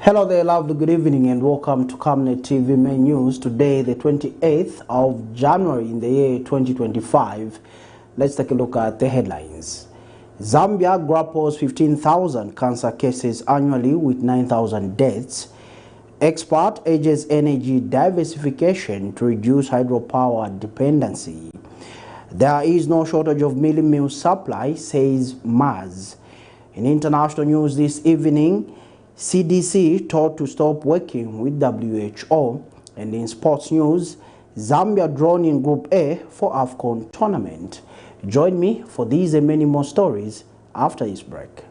Hello there, lovely good evening and welcome to Camnet TV main news. Today, the 28th of January in the year 2025. Let's take a look at the headlines. Zambia grapples 15,000 cancer cases annually with 9,000 deaths. Expert urges energy diversification to reduce hydropower dependency. There is no shortage of MEALIE-MEAL supply, says MAZ. In international news this evening, CDC told to stop working with WHO. And in sports news, Zambia drawn in Group A for AFCON tournament. Join me for these and many more stories after this break.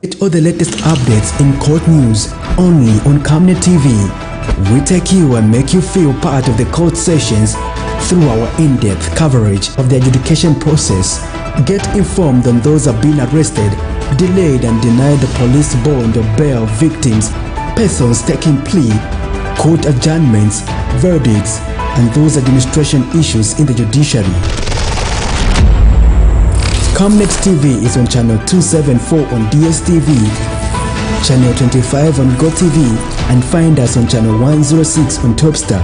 Get all the latest updates in court news only on Camnet TV. We take you and make you feel part of the court sessions through our in-depth coverage of the adjudication process. Get informed on those who have been arrested, delayed and denied the police bond or bail victims, persons taking plea, court adjournments, verdicts, and those administration issues in the judiciary. Camnet TV is on channel 274 on DSTV, channel 25 on GoTV, and find us on channel 106 on Topstar.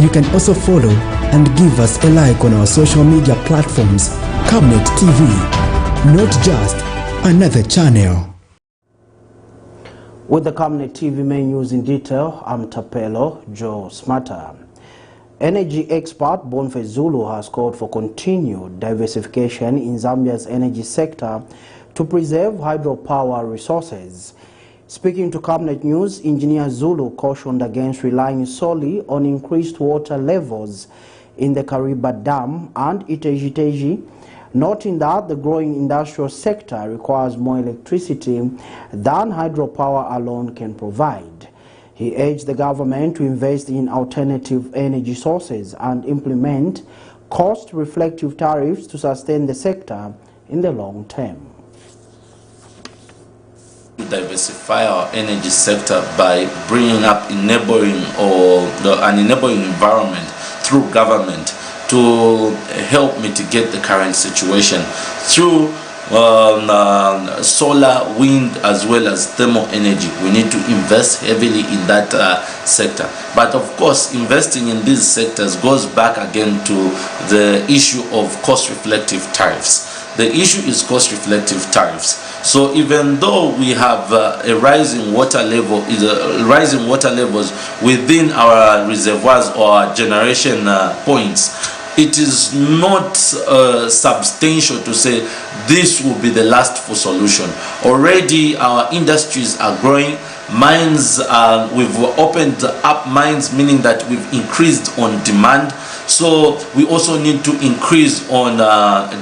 You can also follow and give us a like on our social media platforms. Camnet TV, not just another channel. With the Camnet TV main news in detail, I'm Tapelo Joe Smata. Energy expert Bonfe Zulu has called for continued diversification in Zambia's energy sector to preserve hydropower resources. Speaking to Camnet News, Engineer Zulu cautioned against relying solely on increased water levels in the Kariba Dam and Iteji, noting that the growing industrial sector requires more electricity than hydropower alone can provide. He urged the government to invest in alternative energy sources and implement cost-reflective tariffs to sustain the sector in the long term. To diversify our energy sector by bringing up enabling an enabling environment through government to help mitigate the current situation through solar, wind, as well as thermal energy. We need to invest heavily in that sector. But of course, investing in these sectors goes back again to the issue of cost-reflective tariffs. The issue is cost-reflective tariffs. So even though we have a rising water level, rising water levels within our reservoirs or our generation points, it is not substantial to say this will be the last for solution. Already our industries are growing. Mines, we've opened up mines, meaning that we've increased on demand. So we also need to increase on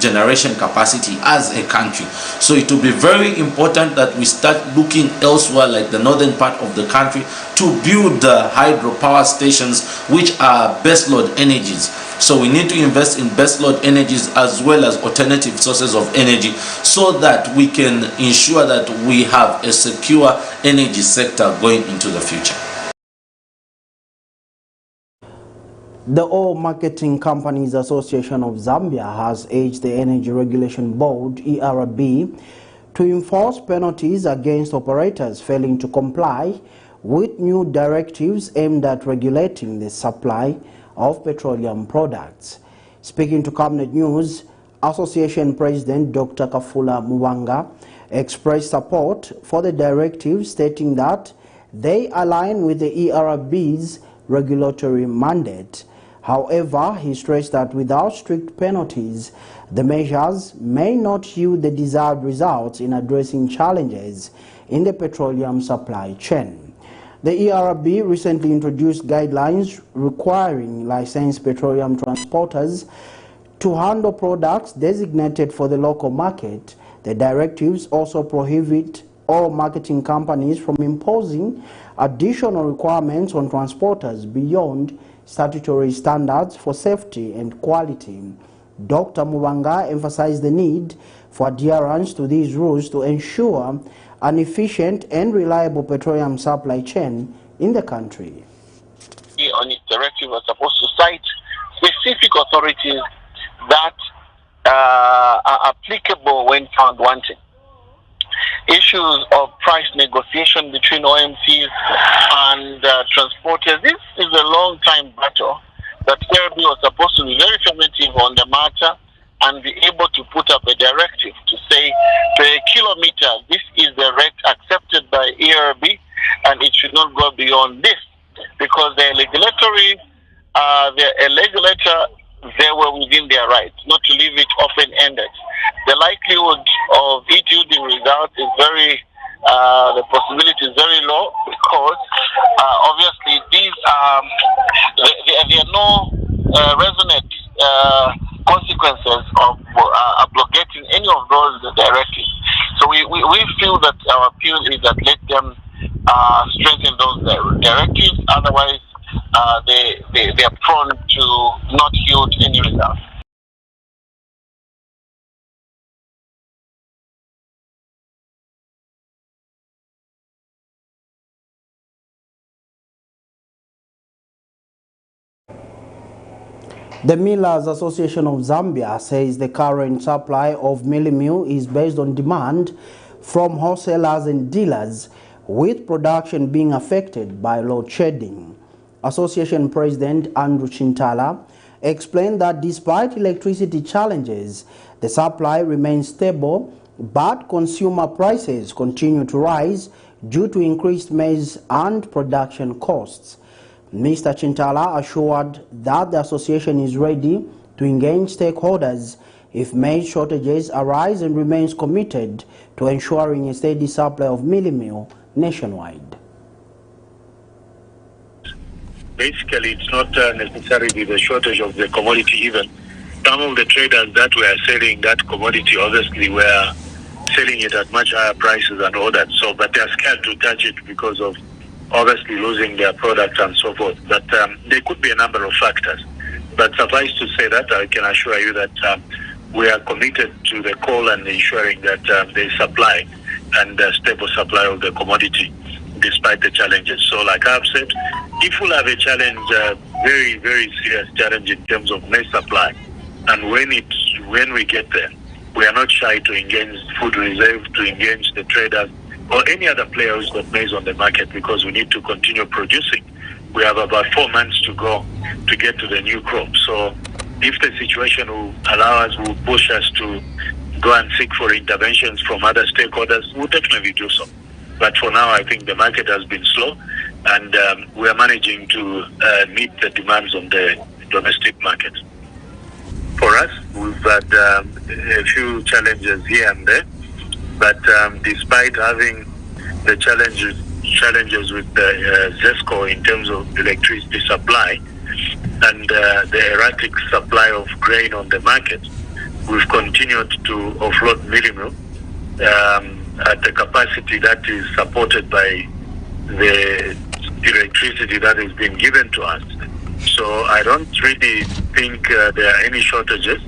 generation capacity as a country. So it will be very important that we start looking elsewhere, like the northern part of the country, to build hydropower stations which are baseload energies. So we need to invest in baseload energies as well as alternative sources of energy so that we can ensure that we have a secure energy sector going into the future. The Oil Marketing Companies Association of Zambia has urged the Energy Regulation Board, ERB, to enforce penalties against operators failing to comply with new directives aimed at regulating the supply of petroleum products. Speaking to Camnet News, Association President Dr. Kafula Muwanga expressed support for the directive, stating that they align with the ERB's regulatory mandate. However, he stressed that without strict penalties, the measures may not yield the desired results in addressing challenges in the petroleum supply chain. The ERB recently introduced guidelines requiring licensed petroleum transporters to handle products designated for the local market. The directives also prohibit all marketing companies from imposing additional requirements on transporters beyond statutory standards for safety and quality. Dr. Muwanga emphasized the need for adherence to these rules to ensure an efficient and reliable petroleum supply chain in the country. On its directive, was supposed to cite specific authorities that are applicable when found wanting. issues of price negotiation between OMCs and transporters. This is a long-time battle that ARB was supposed to be very affirmative on the matter and be able to put up a directive to say per kilometer, this is the rate accepted by ARB and it should not go beyond this, because the regulator, they were within their rights not to leave it open-ended. The likelihood of it yielding results is the possibility is very low, because obviously these there are no resonant consequences of abrogating any of those directives. So we feel that our appeal is that let them strengthen those directives, otherwise they are prone to not yield any results. The Millers Association of Zambia says the current supply of MEALIE-MEAL is based on demand from wholesalers and dealers, with production being affected by load shedding. Association President Andrew Chintala explained that despite electricity challenges, the supply remains stable, but consumer prices continue to rise due to increased maize and production costs. Mr. Chintala assured that the association is ready to engage stakeholders if maize shortages arise and remains committed to ensuring a steady supply of MEALIE-MEAL nationwide. Basically, it's not necessarily the shortage of the commodity even. Some of the traders that were selling that commodity obviously were selling it at much higher prices and all that, so, but they're scared to touch it because of obviously losing their product and so forth. But there could be a number of factors. But suffice to say that I can assure you that we are committed to the call and ensuring that there is supply and stable supply of the commodity despite the challenges. So like I've said, if we'll have a challenge, very, very serious challenge in terms of maize supply, and when we get there, we are not shy to engage Food Reserve, to engage the traders, or any other player who's got maize on the market, because we need to continue producing. We have about 4 months to go to get to the new crop. So if the situation will allow us, will push us to go and seek for interventions from other stakeholders, we'll definitely do so. But for now, I think the market has been slow, and we are managing to meet the demands on the domestic market. For us, we've had a few challenges here and there, but despite having the challenges with the ZESCO in terms of electricity supply and the erratic supply of grain on the market, we've continued to offload MEALIE-MEAL at a capacity that is supported by the electricity that has been given to us. So I don't really think there are any shortages,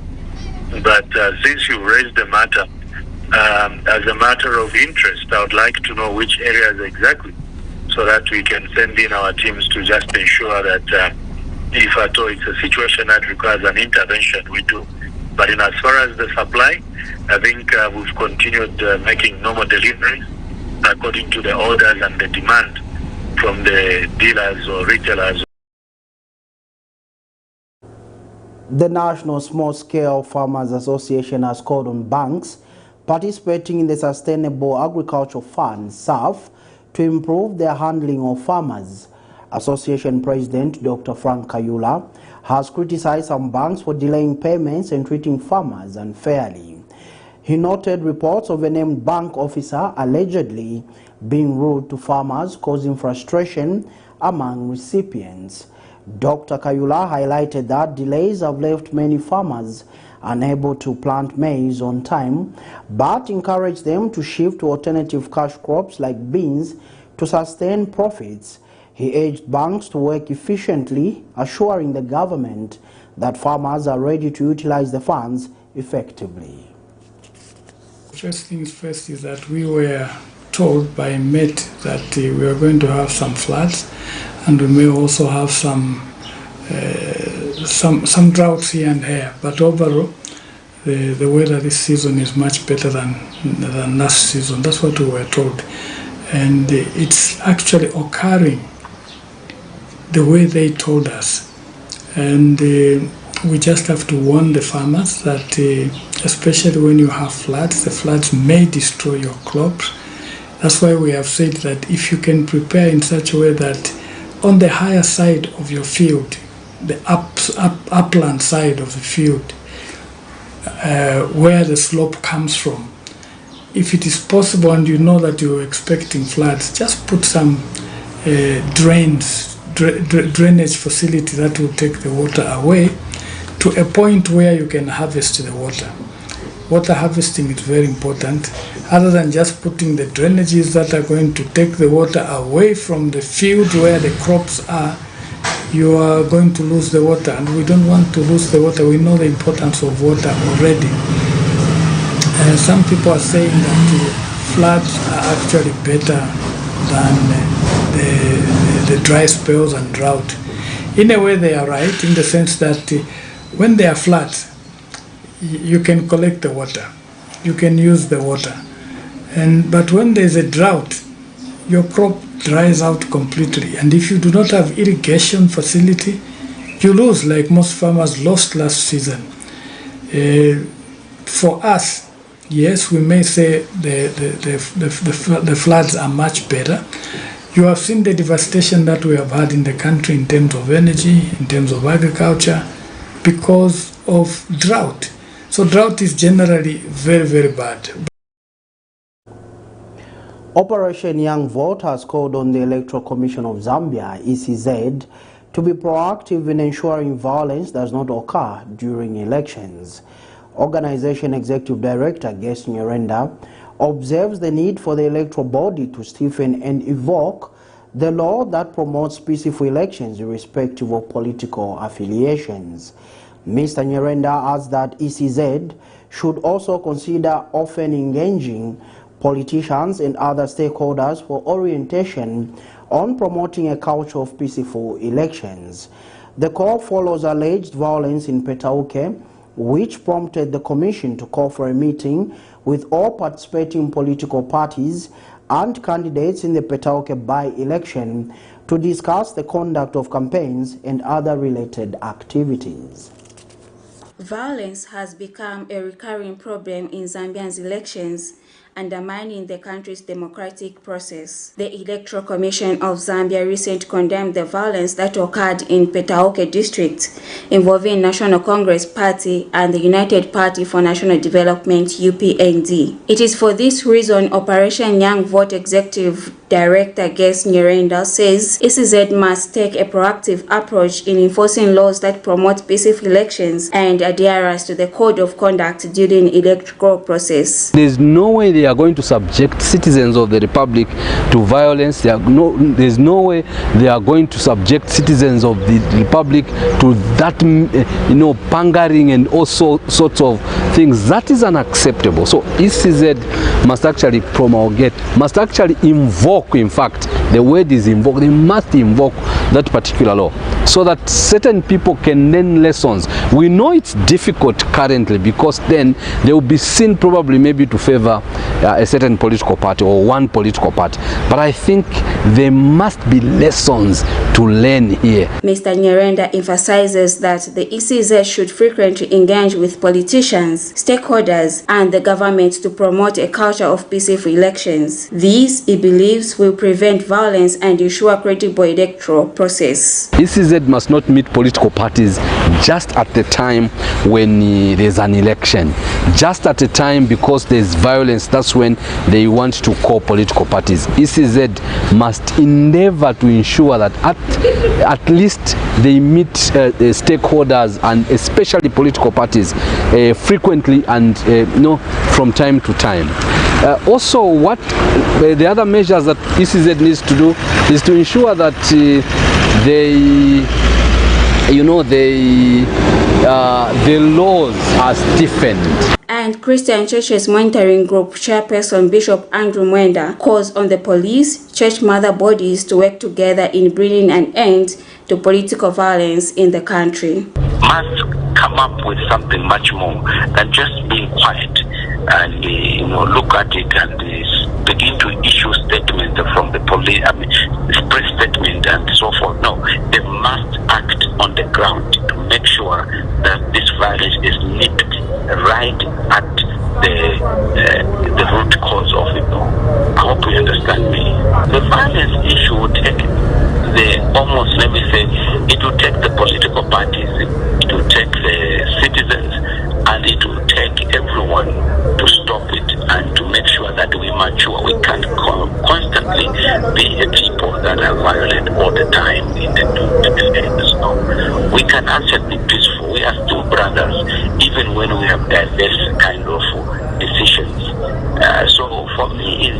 but since you raised the matter, as a matter of interest, I would like to know which areas exactly, so that we can send in our teams to just ensure that if at all it's a situation that requires an intervention, we do. But in as far as the supply, I think we've continued making normal deliveries according to the orders and the demand from the dealers or retailers. The National Small-Scale Farmers Association has called on banks participating in the Sustainable Agriculture Fund, SAF, to improve their handling of farmers. Association President Dr. Frank Kayula has criticized some banks for delaying payments and treating farmers unfairly. He noted reports of a named bank officer allegedly being rude to farmers, causing frustration among recipients. Dr. Kayula highlighted that delays have left many farmers unable to plant maize on time, but encouraged them to shift to alternative cash crops like beans to sustain profits. He urged banks to work efficiently, assuring the government that farmers are ready to utilize the funds effectively. First things first is that we were told by MET that we are going to have some floods, and we may also have some droughts here and there. But overall, the weather this season is much better than last season. That's what we were told. And it's actually occurring the way they told us. And we just have to warn the farmers that especially when you have floods, the floods may destroy your crops. That's why we have said that if you can prepare in such a way that on the higher side of your field, the upland side of the field, where the slope comes from, if it is possible and you know that you're expecting floods, just put some drainage facility that will take the water away to a point where you can harvest the water. Water harvesting is very important. Other than just putting the drainages that are going to take the water away from the field where the crops are, you are going to lose the water, and we don't want to lose the water. We know the importance of water already. Some people are saying that floods are actually better than the dry spells and drought. In a way, they are right, in the sense that when they are floods, you can collect the water, you can use the water, but when there is a drought, your crop dries out completely, and if you do not have irrigation facility, you lose, like most farmers lost last season. For us, yes, we may say the floods are much better. You have seen the devastation that we have had in the country in terms of energy, in terms of agriculture, because of drought. So drought is generally very, very bad. Operation Young Vote has called on the Electoral Commission of Zambia, ECZ, to be proactive in ensuring violence does not occur during elections. Organization Executive Director Ges Nyerenda observes the need for the electoral body to stiffen and evoke the law that promotes peaceful elections irrespective of political affiliations. Mr. Nyerenda adds that ECZ should also consider often engaging politicians and other stakeholders for orientation on promoting a culture of peaceful elections. The call follows alleged violence in Petauke, which prompted the Commission to call for a meeting with all participating political parties and candidates in the Petauke by-election to discuss the conduct of campaigns and other related activities. Violence has become a recurring problem in Zambia's elections, undermining the country's democratic process. The Electoral Commission of Zambia recently condemned the violence that occurred in Petauke district involving National Congress Party and the United Party for National Development UPND. It is for this reason Operation Young Vote Executive Director Ges Nyerenda says ECZ must take a proactive approach in enforcing laws that promote peaceful elections and adherence to the code of conduct during electoral process. There's no way they are going to subject citizens of the Republic to violence. There's no way they are going to subject citizens of the Republic to that, pangering and all sorts of things. That is unacceptable. So ECZ must actually promulgate, must actually invoke, in fact, the word is invoke, they must invoke that particular law so that certain people can learn lessons. We know it's difficult currently because then they will be seen probably maybe to favor a certain political party or one political party. But I think there must be lessons to learn here. Mr. Nyerenda emphasizes that the ECZ should frequently engage with politicians, stakeholders, and the government to promote a culture of peaceful elections. These, he believes, will prevent violence and ensure credible electoral process. ECZ must not meet political parties just at the time when there's an election. Just at the time because there's violence, that's when they want to call political parties. ECZ must endeavor to ensure that at least they meet stakeholders and especially political parties frequently and from time to time. Also, what the other measures that ECZ needs to do is to ensure that the laws are stiffened. And Christian Churches Monitoring Group Chairperson Bishop Andrew Mwenda calls on the police, church mother bodies to work together in bringing an end to political violence in the country. Must come up with something much more than just being quiet and look at it and begin to issue statements from the police, press statement and so forth. No, they must act on the ground to make sure that this violence is nipped right at the root cause of it. I hope you understand me. The violence issue will take it will take the political parties, it will take the citizens, and it will take everyone to stop it and to make sure that we mature. We can't constantly be a people that are violent all the time in the snow. We can actually be peaceful. We are still brothers, even when we have diverse kind of decisions. So for me,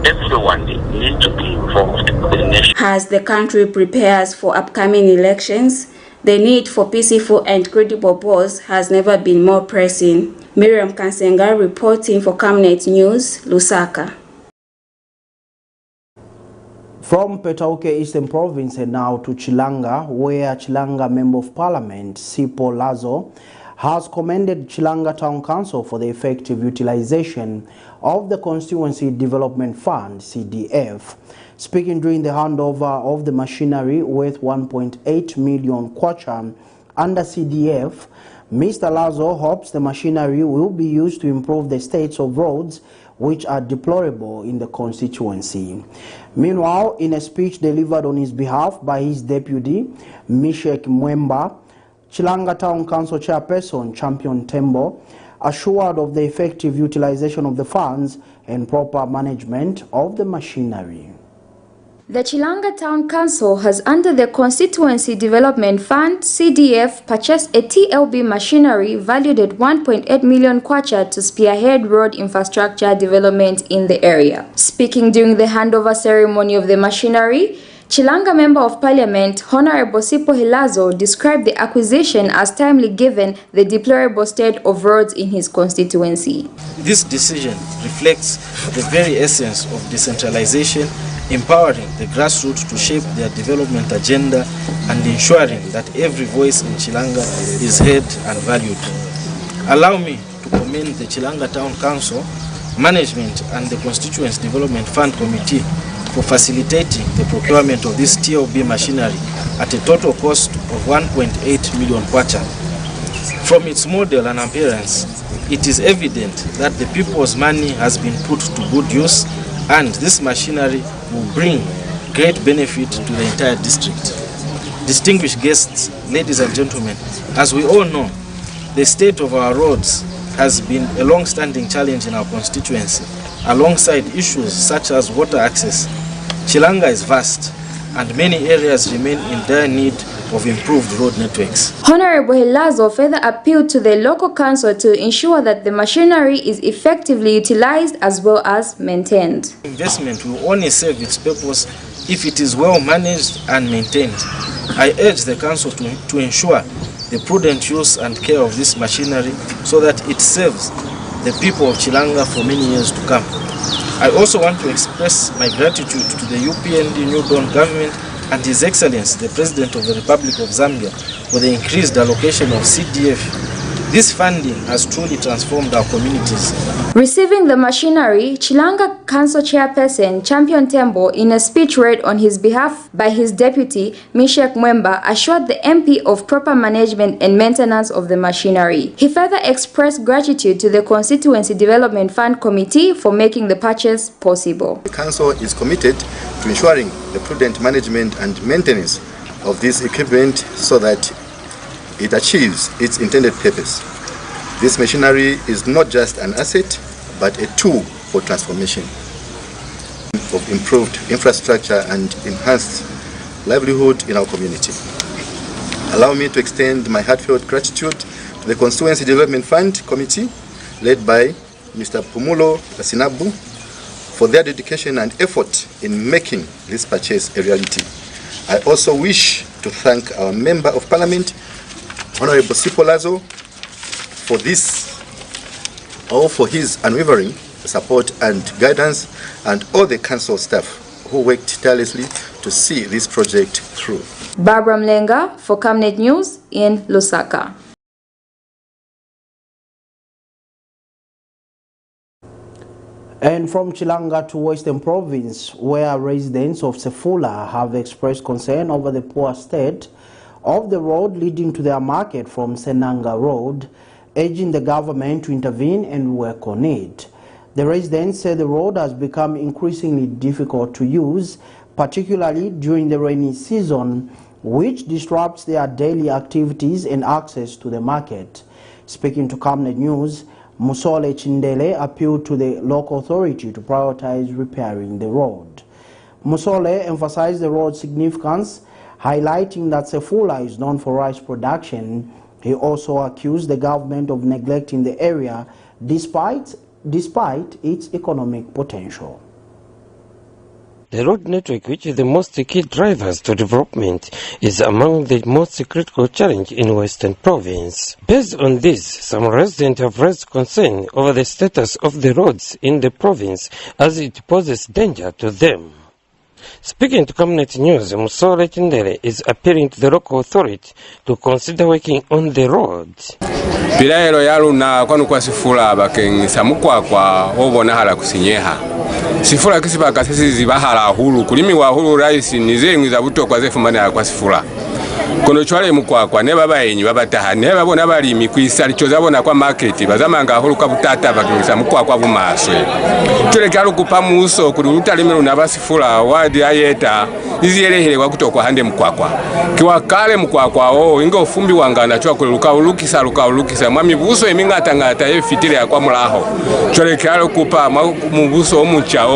everyone needs to be involved with the nation. As the country prepares for upcoming elections, the need for peaceful and credible polls has never been more pressing. Miriam Kansenga reporting for Camnet News, Lusaka. From Petauke Eastern Province and now to Chilanga, where Chilanga Member of Parliament, Sipo Lazo, has commended Chilanga Town Council for the effective utilization of the Constituency Development Fund, CDF. Speaking during the handover of the machinery worth 1.8 million kwacha under CDF, Mr. Lazo hopes the machinery will be used to improve the states of roads which are deplorable in the constituency. Meanwhile, in a speech delivered on his behalf by his deputy, Meshek Mwemba, Chilanga Town Council Chairperson Champion Tembo assured of the effective utilization of the funds and proper management of the machinery. The Chilanga Town Council has, under the Constituency Development Fund, CDF, purchased a TLB machinery valued at 1.8 million kwacha to spearhead road infrastructure development in the area. Speaking during the handover ceremony of the machinery, Chilanga Member of Parliament, Honorable Sipo Hilazo, described the acquisition as timely given the deplorable state of roads in his constituency. This decision reflects the very essence of decentralization, empowering the grassroots to shape their development agenda and ensuring that every voice in Chilanga is heard and valued. Allow me to commend the Chilanga Town Council, Management and the Constituency Development Fund Committee for facilitating the procurement of this TLB machinery at a total cost of 1.8 million kwacha. From its model and appearance, it is evident that the people's money has been put to good use, and this machinery will bring great benefit to the entire district. Distinguished guests, ladies and gentlemen, as we all know, the state of our roads has been a long-standing challenge in our constituency, alongside issues such as water access. Chilanga is vast, and many areas remain in dire need of improved road networks. Honorable Hilazo further appealed to the local council to ensure that the machinery is effectively utilized as well as maintained. Investment will only serve its purpose if it is well managed and maintained. I urge the council to ensure the prudent use and care of this machinery so that it serves the people of Chilanga for many years to come. I also want to express my gratitude to the UPND New Dawn government and His Excellency, the President of the Republic of Zambia, for the increased allocation of CDF. This funding has truly transformed our communities. Receiving the machinery, Chilanga Council Chairperson Champion Tembo, in a speech read on his behalf by his deputy, Meshek Mwemba, assured the MP of proper management and maintenance of the machinery. He further expressed gratitude to the Constituency Development Fund Committee for making the purchase possible. The Council is committed to ensuring the prudent management and maintenance of this equipment so that it achieves its intended purpose. This machinery is not just an asset, but a tool for transformation of improved infrastructure and enhanced livelihood in our community. Allow me to extend my heartfelt gratitude to the Constituency Development Fund Committee, led by Mr. Pumulo Sinabu, for their dedication and effort in making this purchase a reality. I also wish to thank our Member of Parliament, Honorable Sipo Lazo, for his unwavering support and guidance, and all the council staff who worked tirelessly to see this project through. Barbara Mlenga for Camnet News in Lusaka. And from Chilanga to Western Province, where residents of Sefula have expressed concern over the poor state of the road leading to their market from Senanga Road, urging the government to intervene and work on it. The residents say the road has become increasingly difficult to use, particularly during the rainy season, which disrupts their daily activities and access to the market. Speaking to Camnet News, Musole Chindele appealed to the local authority to prioritize repairing the road. Musole emphasized the road's significance, highlighting that Sefula is known for rice production. He also accused the government of neglecting the area despite its economic potential. The road network, which is the most key drivers to development, is among the most critical challenge in Western Province. Based on this, some residents have raised concern over the status of the roads in the province as it poses danger to them. Speaking to Camnet News, Musole Chindele is appealing to the local authority to consider working on the road. Pilaelo yaluna kwanu kwa Sefula bakengisa mukwakwa obona hala kusinyeha. Sefula kisiba kasisi zibahala hulu kulimi wa hulu raisi nizengwi za buto kwa zefumana kwa Sefula. Kono chwale mukwakwa ne baba yenyi babataha ne babona balimi kwisali chozabona kwa market bazamanga hulu kwa butata bakengisa mukwakwa bumaswe. Tulekalu kupa muso kuli utalimelu na Sefula wadi ayeta iziyelehele kwa kutokwa hande mukwakwa. Kiwa kale mukwakwa ingo fumbi wangana chwa kuli lukawulukisa mwami buso emingatangata efitile ya kwa mulaho. Tulekalu kupa mubuso omucha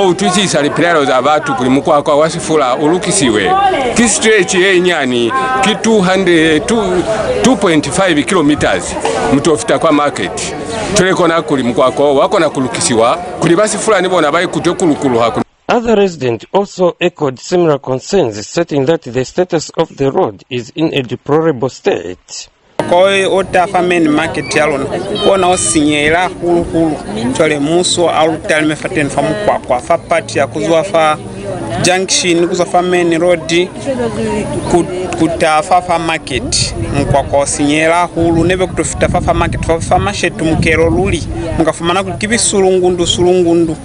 utuchi salipilalo za batu kuli mukwakwa wa Sefula ulukisiwe. Kistretch nyani ki 2.5 kilometers mutofita kwa market. Tulekona kuli mukwakwa wako na kulukisiwa kuli Sefula nibona bayi kutokulukuluha. Other residents also echoed similar concerns, stating that the status of the road is in a deplorable state. Koi ota famen market yalona kona osinyela hulu chole muso au talme faten famu kwa fa part ya kuzwa fa junction kuzwa fa main road kutafa fa market mkwakwa osinyela hulu nebe kutofita fa market fa mashetu mkero luli mukafumana kukibisulungundu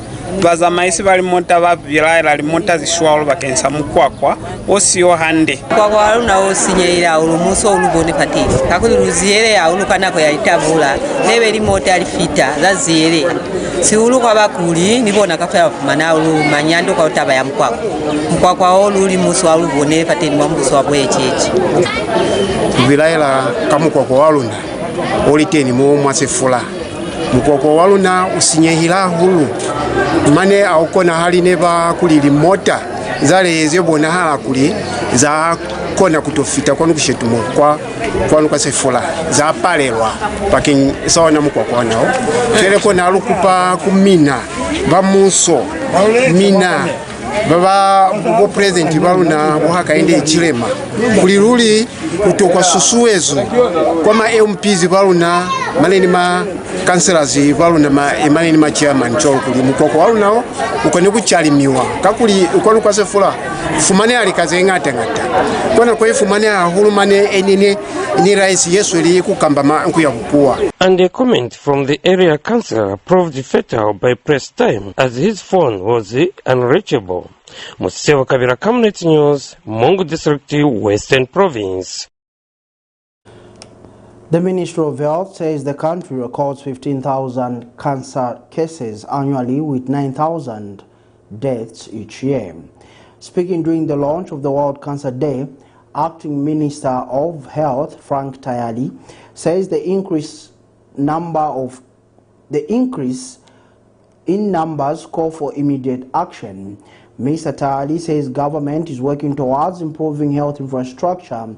baza maisi bali mota bavilaila ali mota zishwalo bakensa mukwakwa osiyo hande kwakwa aluna osinyeira olumuso olubone patisi kakuli ruziyere ya ulukanako ya itabula nebe li mota alifita zaziyere si uluka bakuli nibona kafaya fumana ulu manyando kwa utaba ya mkwakwa oluli muso olubone pateni mwambuso wabwechechi vilaila kamukwakwa waluna oliteni mwa Sefula mukwakwa waluna usinyehila hulu mane aukona hali neba kulili mota zale zebona hala kuli za kona kutofita kwanu kushetumo kwanu kwa Sefula za palelwa paking sawana mukwakwa nao tele kona alukupa kumina bamuso mina baba bo president baluna bohaka ende chilema kuliruli kutokwa susuwezo kwa ma MPs baluna maleni ma councillors baluna maleni ma chairman cholo kuli mukoko walunao ukone kuchalimiwa kakuli ukone kwa Sefula fumane alikaze ngata kona kwa fumane ahulumane enene ni rais Yesu eli kukamba nkuya bukua. And a comment from the area councillor proved fatal by press time as his phone was unreachable. Musewa Kabira, Camnet News, Mongo District, Western Province. The Ministry of Health says the country records 15,000 cancer cases annually with 9,000 deaths each year. Speaking during the launch of the World Cancer Day, Acting Minister of Health Frank Tayali says the increase in numbers call for immediate action. Mr. Tayali says government is working towards improving health infrastructure,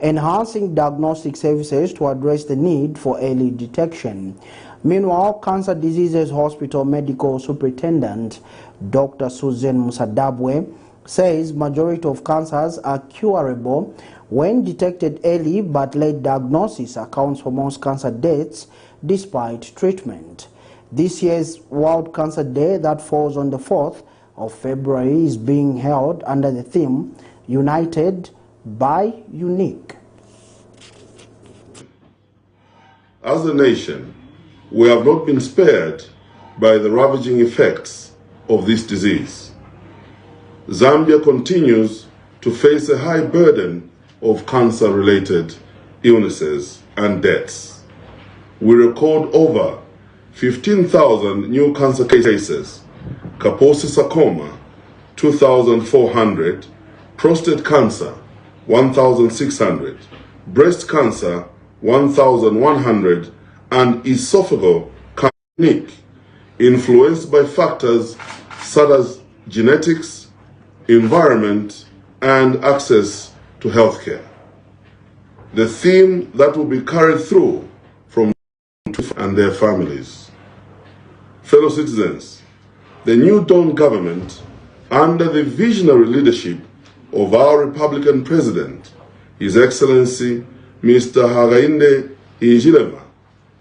enhancing diagnostic services to address the need for early detection. Meanwhile, Cancer Diseases Hospital Medical Superintendent Dr. Susan Musadabwe says majority of cancers are curable when detected early, but late diagnosis accounts for most cancer deaths despite treatment. This year's World Cancer Day that falls on the 4th of February is being held under the theme United by Unique. As a nation, we have not been spared by the ravaging effects of this disease. Zambia continues to face a high burden of cancer-related illnesses and deaths. We record over 15,000 new cancer cases, Kaposi sarcoma 2,400, prostate cancer 1,600, breast cancer 1,100, and esophageal cancer, influenced by factors such as genetics, environment, and access to healthcare. The theme that will be carried through from and their families. Fellow citizens, the New Dawn government, under the visionary leadership of our Republican President, His Excellency Mr. Hakainde Hichilema,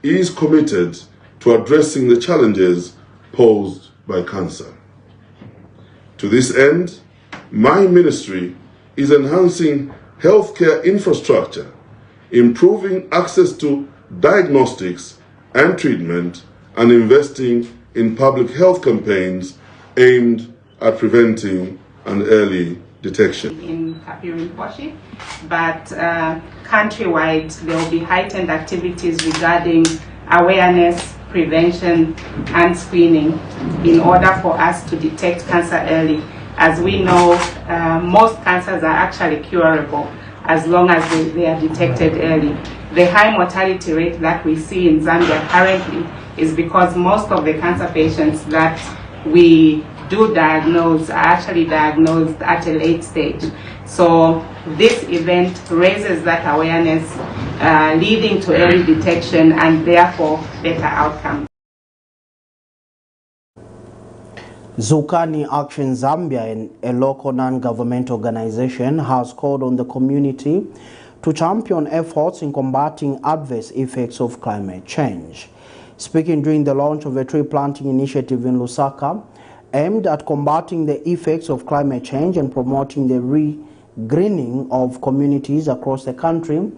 is committed to addressing the challenges posed by cancer. To this end, my ministry is enhancing healthcare infrastructure, improving access to diagnostics and treatment, and investing in public health campaigns aimed at preventing and early detection. In Kapiri, but countrywide there will be heightened activities regarding awareness, prevention, and screening in order for us to detect cancer early. As we know, most cancers are actually curable as long as they are detected early. The high mortality rate that we see in Zambia currently is because most of the cancer patients that we do diagnose are actually diagnosed at a late stage. So this event raises that awareness, leading to early detection and therefore better outcomes. Zukani Action Zambia, a local non-government organization, has called on the community to champion efforts in combating adverse effects of climate change. Speaking during the launch of a tree planting initiative in Lusaka, aimed at combating the effects of climate change and promoting the re-greening of communities across the country,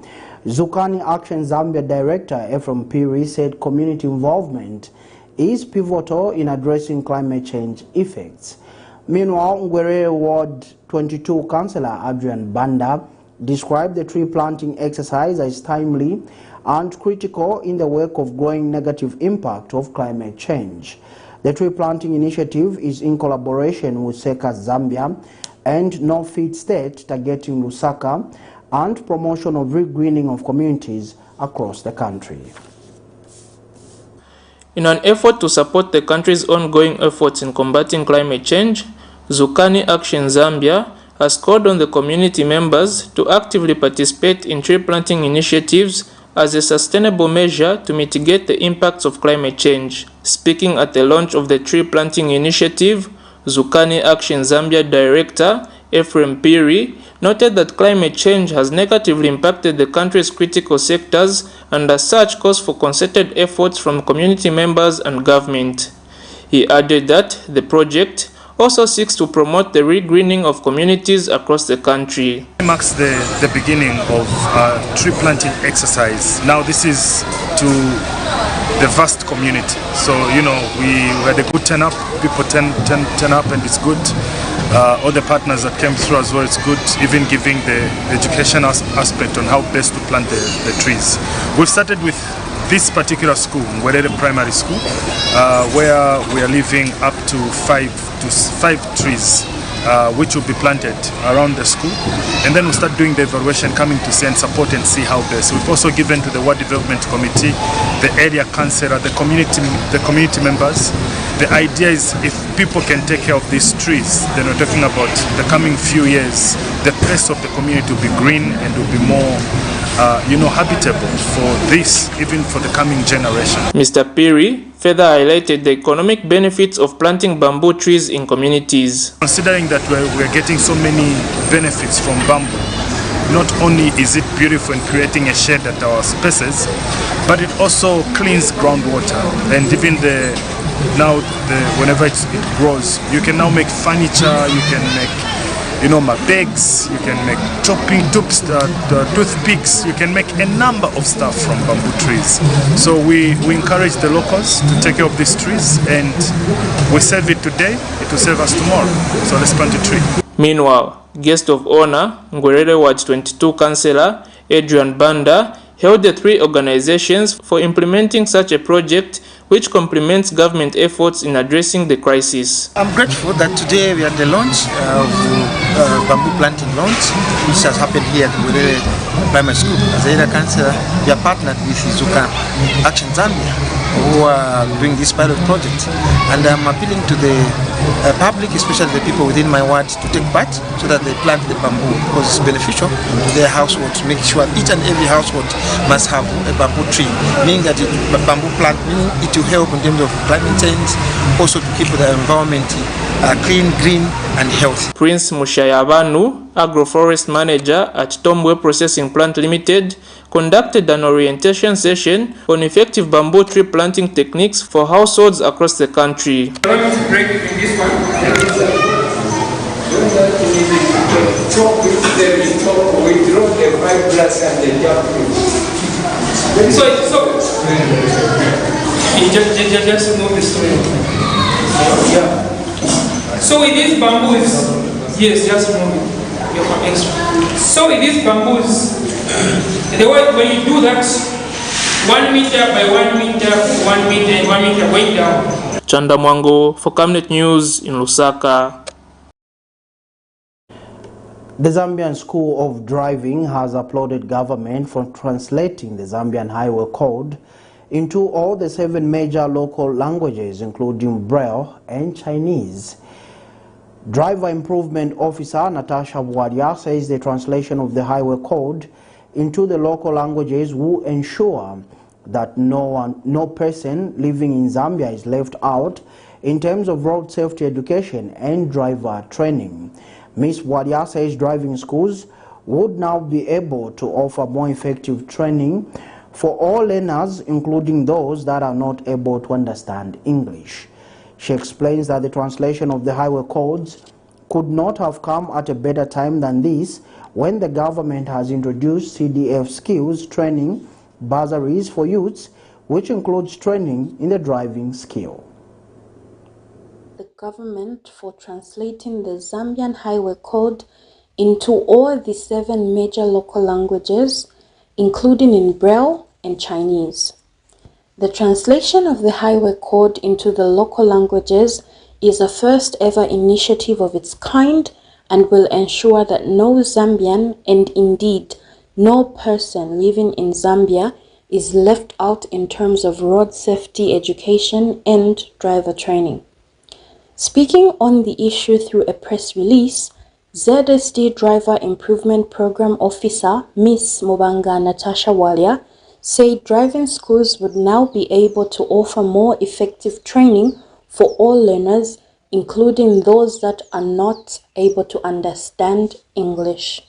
Zukani Action Zambia Director Ephraim Piri said community involvement is pivotal in addressing climate change effects. Meanwhile, Ngwere Ward 22 Councillor Adrian Banda described the tree planting exercise as timely and critical in the wake of growing negative impact of climate change. The tree planting initiative is in collaboration with SECAS Zambia and North Fit State targeting Lusaka and promotion of re-greening of communities across the country. In an effort to support the country's ongoing efforts in combating climate change, Zukani Action Zambia has called on the community members to actively participate in tree planting initiatives as a sustainable measure to mitigate the impacts of climate change. Speaking at the launch of the tree planting initiative, Zukani Action Zambia Director Ephraim Piri noted that climate change has negatively impacted the country's critical sectors and as such calls for concerted efforts from community members and government. He added that the project also seeks to promote the re-greening of communities across the country. It marks the beginning of a tree planting exercise. Now this is to the vast community. So, you know, we had a good turn up, people turn up and it's good. All the partners that came through as well, it's good, even giving the education aspect on how best to plant the trees. We started with this particular school, Ngwerere Primary School, where we are leaving up to five trees which will be planted around the school, and then we'll start doing the evaluation, coming to see and support and see how best. We've also given to the Ward Development Committee, the area councillor, the community members. The idea is if people can take care of these trees, then we're talking about the coming few years, the rest of the community will be green and will be more habitable for this, even for the coming generation. Mr. Piri further highlighted the economic benefits of planting bamboo trees in communities. Considering that we're getting so many benefits from bamboo, not only is it beautiful in creating a shade at our spaces, but it also cleans groundwater, and even whenever it grows, you can now make furniture, you can make bags, you can make toothpicks, you can make a number of stuff from bamboo trees. So we encourage the locals to take care of these trees, and we save it today, it will save us tomorrow. So let's plant a tree. Meanwhile, guest of honor, Ngwerere Ward 22 Councillor Adrian Banda held the three organizations for implementing such a project which complements government efforts in addressing the crisis. I'm grateful that today we are at the launch of bamboo planting launch, which has happened here at Ngwerere Primary School. As a councillor, we are partnered with Zuka Action Zambia, who are doing this pilot project, and I'm appealing to the public, especially the people within my ward, to take part so that they plant the bamboo, because it's beneficial to their households. Make sure each and every household must have a bamboo tree, meaning that bamboo plant, meaning it will help in terms of climate change, also to keep the environment clean, green and healthy. Prince Mushayabanu, agroforest manager at Tombwe Processing Plant Limited, conducted an orientation session on effective bamboo tree planting techniques for households across the country. Just move the string. Yeah. So with these bamboos, yes, just move it. So with these bamboos, the way when you do that, 1 meter by 1 meter, 1 meter and 1 meter going down. Chanda Mwango for Camnet News in Lusaka. The Zambian School of Driving has applauded government for translating the Zambian Highway Code into all the 7 major local languages, including Braille and Chinese. Driver Improvement Officer Natasha Bwadia says the translation of the Highway Code into the local languages will ensure that no person living in Zambia is left out in terms of road safety education and driver training. Ms. Bwadia says driving schools would now be able to offer more effective training for all learners, including those that are not able to understand English. She explains that the translation of the highway codes could not have come at a better time than this, when the government has introduced CDF skills training bursaries for youths, which includes training in the driving skill. The government for translating the Zambian Highway Code into all the 7 major local languages, including in Braille and Chinese. The translation of the Highway Code into the local languages is a first ever initiative of its kind and will ensure that no Zambian, and indeed no person living in Zambia, is left out in terms of road safety education and driver training. Speaking on the issue through a press release, ZSD Driver Improvement Program Officer Ms. Mubanga Natasha Walia said driving schools would now be able to offer more effective training for all learners, including those that are not able to understand English.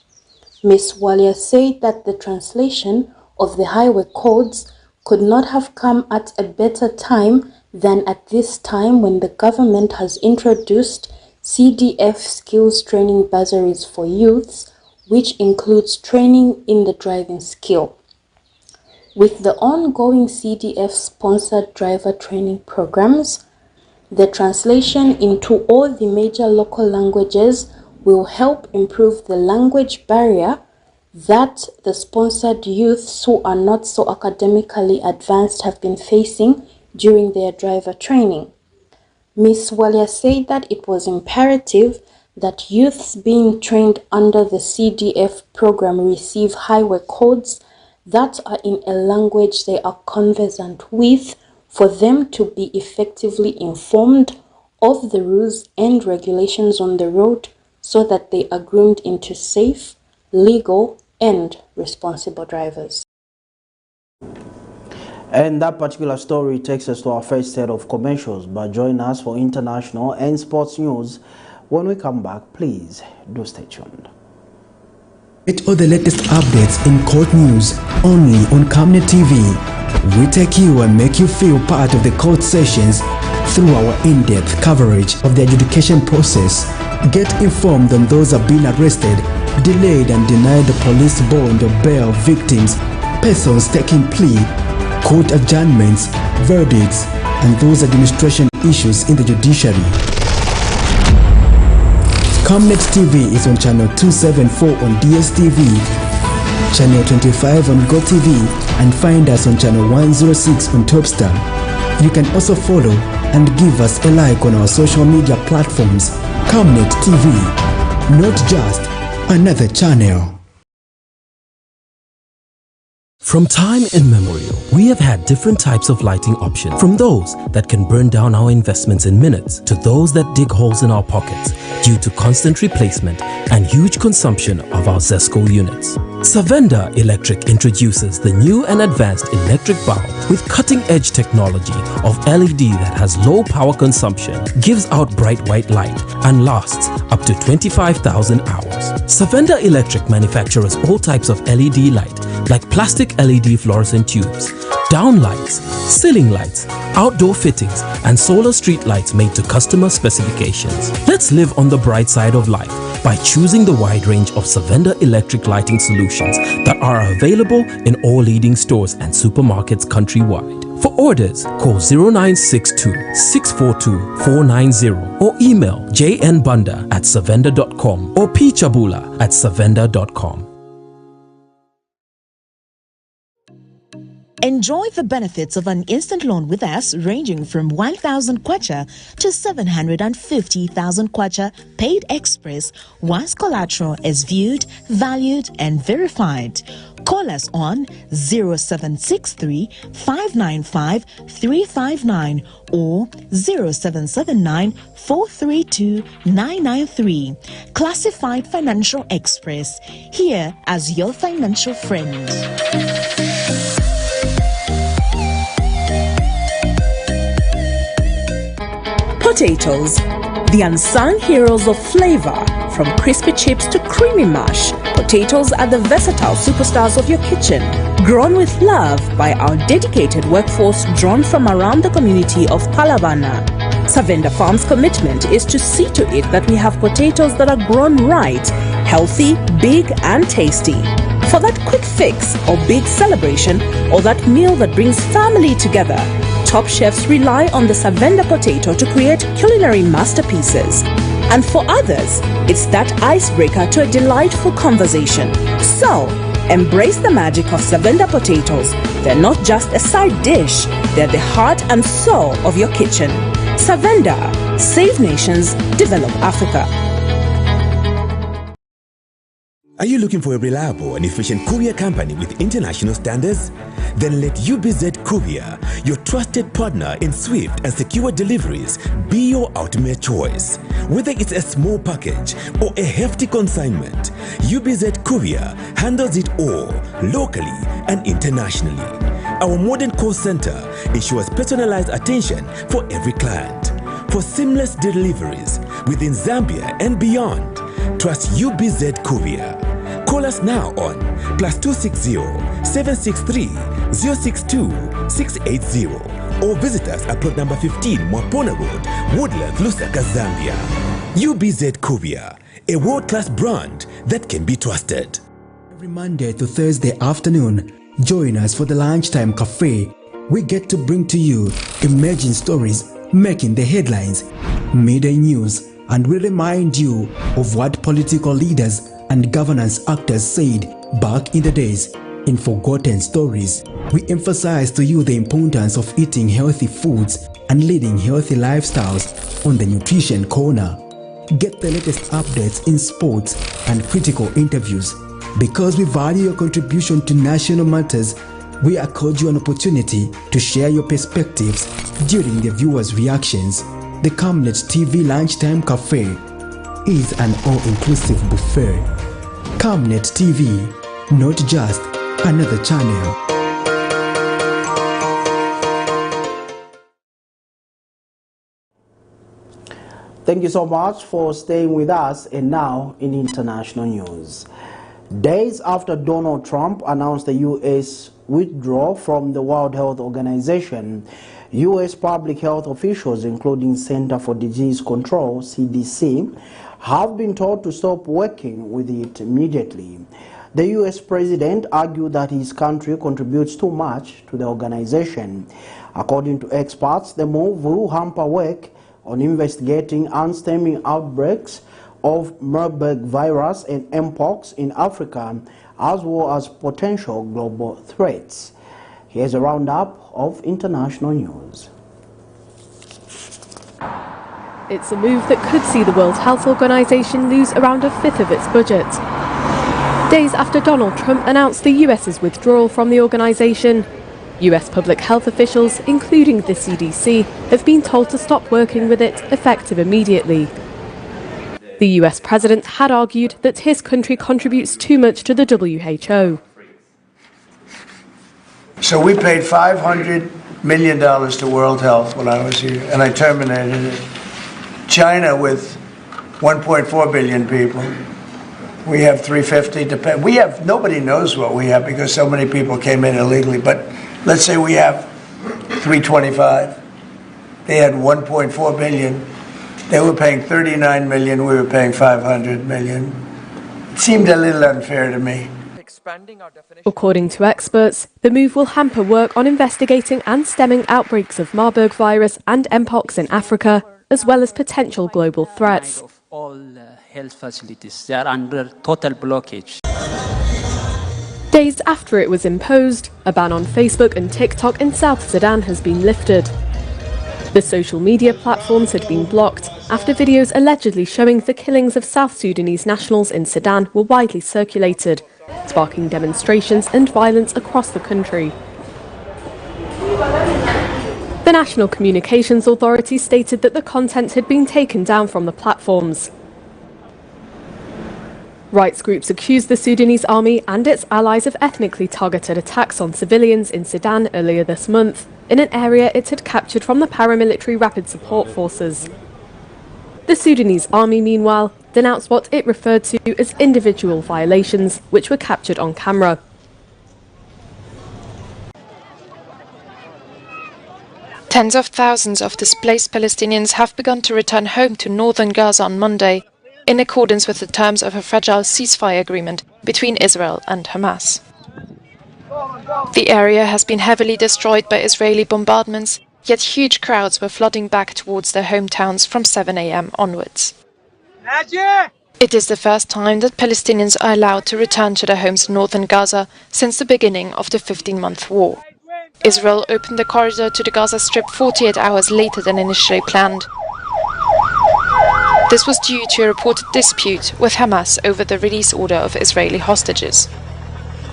Ms. Walia said that the translation of the highway codes could not have come at a better time than at this time, when the government has introduced CDF skills training bursaries for youths, which includes training in the driving skill. With the ongoing CDF-sponsored driver training programs, the translation into all the major local languages will help improve the language barrier that the sponsored youths who are not so academically advanced have been facing during their driver training. Ms. Walia said that it was imperative that youths being trained under the CDF program receive highway codes that are in a language they are conversant with, for them to be effectively informed of the rules and regulations on the road, so that they are groomed into safe, legal and responsible drivers. And that particular story takes us to our first set of commercials, but join us for international and sports news when we come back. Please do stay tuned. Get all the latest updates in court news only on Camnet TV. We take you and make you feel part of the court sessions through our in-depth coverage of the adjudication process, Get informed on those who have been arrested, delayed and denied the police bond or bail victims, persons taking plea, court adjournments, verdicts, and those administration issues in the judiciary. Camnet TV is on channel 274 on DSTV, channel 25 on GoTV, and find us on channel 106 on Topstar. You can also follow and give us a like on our social media platforms. Camnet TV, not just another channel. From time immemorial, we have had different types of lighting options, from those that can burn down our investments in minutes to those that dig holes in our pockets due to constant replacement and huge consumption of our ZESCO units. Savenda Electric introduces the new and advanced electric bulb with cutting-edge technology of LED that has low power consumption, gives out bright white light, and lasts up to 25,000 hours. Savenda Electric manufactures all types of LED light, like plastic LED fluorescent tubes, down lights, ceiling lights, outdoor fittings, and solar street lights made to customer specifications. Let's live on the bright side of life by choosing the wide range of Savenda electric lighting solutions that are available in all leading stores and supermarkets countrywide. For orders, call 0962-642-490 or email jnbunda@savenda.com or pchabula@savenda.com. Enjoy the benefits of an instant loan with us ranging from 1,000 kwacha to 750,000 kwacha paid express once collateral is viewed, valued and verified. Call us on 0763 595 359 or 0779 432 993. Classified Financial Express, here as your financial friend. Potatoes, the unsung heroes of flavor. From crispy chips to creamy mash, potatoes are the versatile superstars of your kitchen. Grown with love by our dedicated workforce drawn from around the community of Palavana. Savenda Farm's commitment is to see to it that we have potatoes that are grown right, healthy, big and tasty. For that quick fix or big celebration or that meal that brings family together, top chefs rely on the Savenda potato to create culinary masterpieces. And for others, it's that icebreaker to a delightful conversation. So, embrace the magic of Savenda potatoes. They're not just a side dish, they're the heart and soul of your kitchen. Savenda, save nations, develop Africa. Are you looking for a reliable and efficient courier company with international standards? Then let UBZ Courier, your trusted partner in swift and secure deliveries, be your ultimate choice. Whether it's a small package or a hefty consignment, UBZ Courier handles it all, locally and internationally. Our modern call center ensures personalized attention for every client. For seamless deliveries within Zambia and beyond, trust UBZ Courier. Call us now on +260 763 062 680 or visit us at plot number 15 Mwapona Road, Woodlands, Lusaka, Zambia. UBZ Courier, a world-class brand that can be trusted. Every Monday to Thursday afternoon, join us for the Lunchtime Cafe. We get to bring to you emerging stories making the headlines, media news, and we remind you of what political leaders and governance actors said back in the days. In Forgotten Stories, we emphasize to you the importance of eating healthy foods and leading healthy lifestyles on the Nutrition Corner. Get the latest updates in sports and critical interviews. Because we value your contribution to national matters, we accord you an opportunity to share your perspectives during the viewers' reactions. The Camnet TV Lunchtime Cafe is an all-inclusive buffet. Camnet TV, not just another channel. Thank you so much for staying with us. And now in international news. Days after Donald Trump announced the U.S. withdrawal from the World Health Organization, U.S. public health officials, including Center for Disease Control, CDC, have been told to stop working with it immediately. The U.S. president argued that his country contributes too much to the organization. According to experts, the move will hamper work on investigating and stemming outbreaks of Marburg virus and mpox in Africa, as well as potential global threats. Here's a roundup of international news. It's a move that could see the World Health Organization lose around a fifth of its budget. Days after Donald Trump announced the US's withdrawal from the organization, US public health officials, including the CDC, have been told to stop working with it, effective immediately. The US president had argued that his country contributes too much to the WHO. So we paid $500 million to World Health when I was here, and I terminated it. China, with 1.4 billion people, we have 350 to pay. We have, nobody knows what we have because so many people came in illegally, but let's say we have 325. They had 1.4 billion. They were paying 39 million, we were paying 500 million. It seemed a little unfair to me. According to experts, the move will hamper work on investigating and stemming outbreaks of Marburg virus and mpox in Africa, as well as potential global threats. All health facilities, they are under total blockage. Days after it was imposed, a ban on Facebook and TikTok in South Sudan has been lifted. The social media platforms had been blocked after videos allegedly showing the killings of South Sudanese nationals in Sudan were widely circulated, sparking demonstrations and violence across the country. The National Communications Authority stated that the content had been taken down from the platforms. Rights groups accused the Sudanese army and its allies of ethnically targeted attacks on civilians in Sudan earlier this month, in an area it had captured from the paramilitary Rapid Support Forces. The Sudanese army, meanwhile, denounced what it referred to as individual violations, which were captured on camera. Tens of thousands of displaced Palestinians have begun to return home to northern Gaza on Monday, in accordance with the terms of a fragile ceasefire agreement between Israel and Hamas. The area has been heavily destroyed by Israeli bombardments, yet huge crowds were flooding back towards their hometowns from 7 a.m. onwards. It is the first time that Palestinians are allowed to return to their homes in northern Gaza since the beginning of the 15-month war. Israel opened the corridor to the Gaza Strip 48 hours later than initially planned. This was due to a reported dispute with Hamas over the release order of Israeli hostages.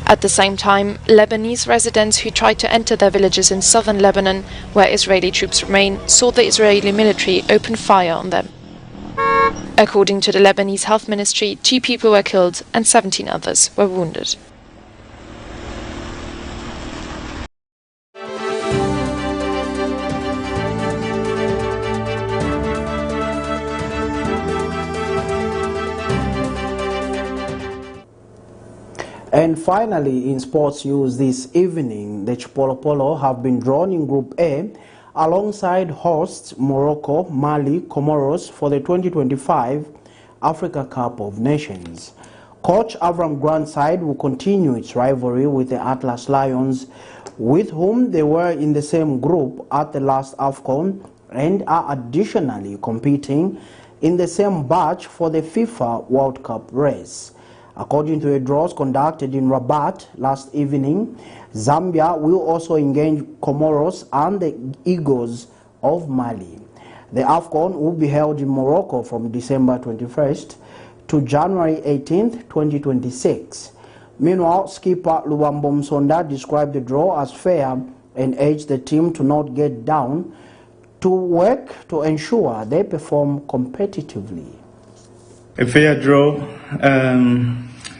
At the same time, Lebanese residents who tried to enter their villages in southern Lebanon, where Israeli troops remain, saw the Israeli military open fire on them. According to the Lebanese Health Ministry, 2 people were killed and 17 others were wounded. And finally, in sports news this evening, the Chipolopolo have been drawn in Group A alongside hosts Morocco, Mali, Comoros for the 2025 Africa Cup of Nations. Coach Avram Grant's side will continue its rivalry with the Atlas Lions, with whom they were in the same group at the last AFCON and are additionally competing in the same batch for the FIFA World Cup race. According to the draws conducted in Rabat last evening, Zambia will also engage Comoros and the Eagles of Mali. The AFCON will be held in Morocco from December 21st to January 18th, 2026. Meanwhile, skipper Lubambo Msonda described the draw as fair and urged the team to not get down, to work to ensure they perform competitively. A fair draw.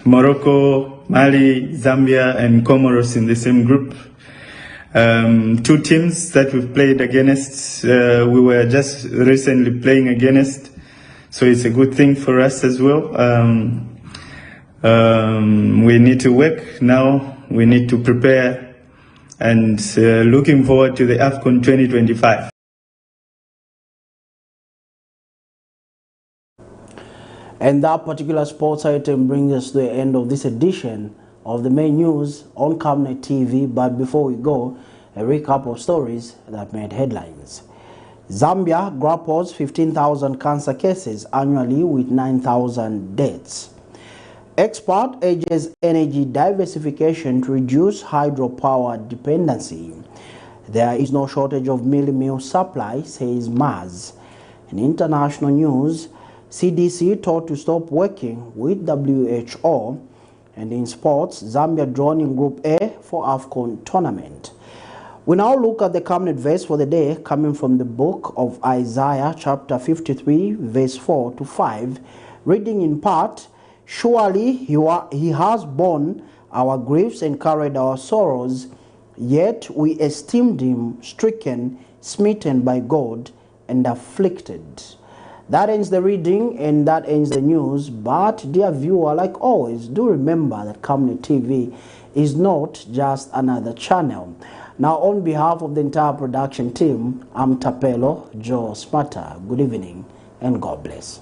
Morocco, Mali, Zambia and Comoros in the same group. 2 teams that we've played against, we were just recently playing against, so it's a good thing for us as well. We need to work now, we need to prepare and looking forward to the AFCON 2025. And that particular sports item brings us to the end of this edition of the main news on Camnet TV. But before we go, a recap of stories that made headlines. Zambia grapples 15,000 cancer cases annually with 9,000 deaths. Expert urges energy diversification to reduce hydropower dependency. There is no shortage of MEALIE-MEAL supply, says Mars. In international news, CDC told to stop working with WHO. And in sports, Zambia drawn in Group A for AFCON tournament. We now look at the Camnet verse for the day, coming from the book of Isaiah chapter 53 verse 4 to 5, reading in part, "Surely he has borne our griefs and carried our sorrows, yet we esteemed him stricken, smitten by God, and afflicted." That ends the reading and that ends the news. But dear viewer, like always, do remember that Camnet TV is not just another channel. Now, on behalf of the entire production team, I'm Tapelo Joe Smarter. Good evening and God bless.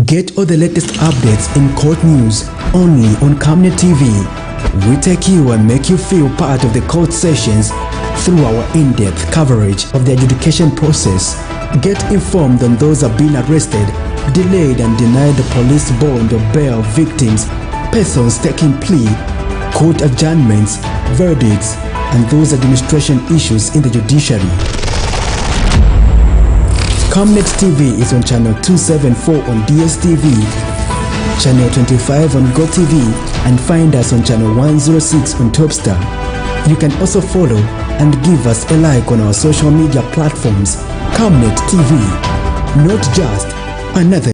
Get all the latest updates in court news only on Camnet TV. We take you and make you feel part of the court sessions through our in-depth coverage of the adjudication process. Get informed on those who have been arrested, delayed and denied the police bond or bail victims, persons taking plea, court adjournments, verdicts, and those administration issues in the judiciary. Camnet TV is on channel 274 on DSTV, channel 25 on GoTV, and find us on channel 106 on Topstar. You can also follow and give us a like on our social media platforms. Camnet TV, not just another